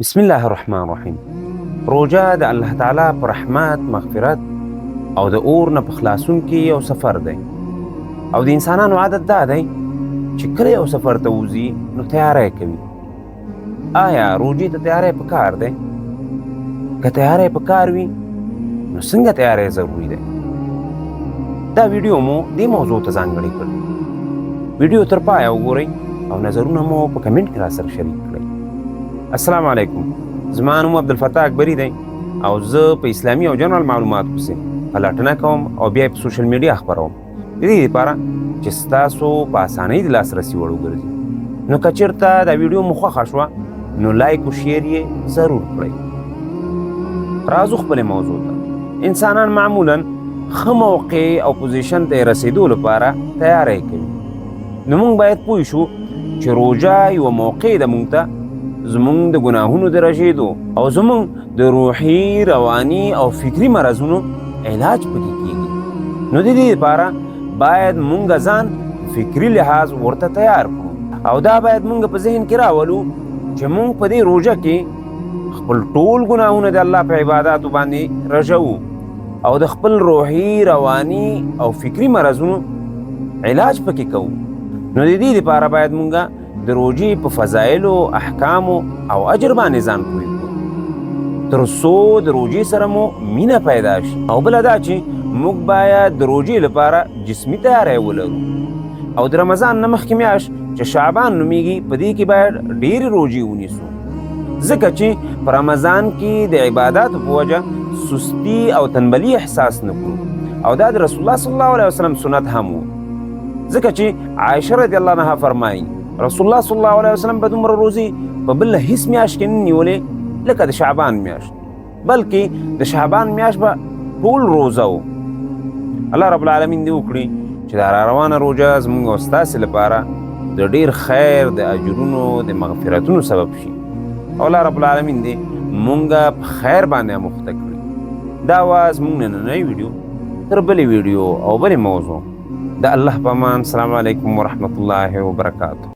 بسم الله الرحمن الرحیم. روژه د الله تعالی پر رحمت، مغفرت او د اور نه په خلاصونکي یو سفر دی او د انسانانو عادت دا دی چې کله یو سفر ته وځي نو تیاری کوي. آیا روژې ته تیاری پکار دی؟ که تیاری پکار وي نو څنګه تیاری ضروري دی؟ دا ویډیو مو دې موضوع ته ځانګړې کړې. ویډیو تر پایه وګورئ او نظرونه مو په کمنټ کې راسره شریک کړئ. السلام علیکم. زما نوم عبدالفتاح اکبري دی او زه په اسلامي او جنرال معلوماتو پسې پلټنه کوم او بیا یې په سوشل میډیا خپروم د دې لپاره چې ستاسو په اسانۍ د لاسرسي وړ وګرځي. نو که چېرته دا ویډیو مو خوښه شوه نو لایک و شیر یې ضرور کړئ. راځو خپلې موضوع ته. انسانان معمولا ښه موقع او پوزیشن ته یې رسېدو لپاره تیاری کوي. نو موږ باید پوه شو چې روژه یوه موقع ده موږ ته زمونږ د ګناهونو د رژېدو او زمونږ د روحي، رواني او فکري مرضونو علاج پکې کېږي. نو د دې لپاره باید مونږ ځان فکري لحاظ ورته تیار کړو او دا باید مونږ په ذهن کې راولو چې مونږ په دې روژه کې خپل ټول ګناهونه د الله په عباداتو باندې رژوو او د خپل روحي، رواني او فکري مرضونو علاج پکې کوو. نو د دې لپاره باید مونږ د روژې په فضایلو، احکامو او اجر باندې ځان پوه کړو تر څو د روژې سره مو مینه پیدا شي. او بله دا چې موږ باید د روژې لپاره جسمي تیاری ولرو او د رمضان نه مخکې میاشت چې شعبان نومیږي په دې کې باید ډېرې روژې ونیسو، ځکه چې په رمضان کې د عباداتو په وجه سستی او تنبلي احساس نه کړو او دا د رسول الله صلی الله علیه وسلم سنت هم و، ځکه چې عایشه رضی الله عنها فرمایي رسول الله صلی الله علیه وسلم به دومره روزي په بله هیڅ میاشت کې نه نیولې لکه د شعبان میاشت، بلکې د شعبان میاشت به ټول روزه و. الله رب العالمین دې وکړي چې دا راروانه روژه زموږ او ستاسې لپاره د ډېر خیر، د اجرونو، د مغفرتونو سبب شي او الله رب العالمین دې مونږ په خیر باندې اموخته کړي. دا وه زموږ نننۍ ویډیو. تر بلې ویډیو او بلې موضوع د الله په امان. السلام علیکم ورحمة الله وبرکاته.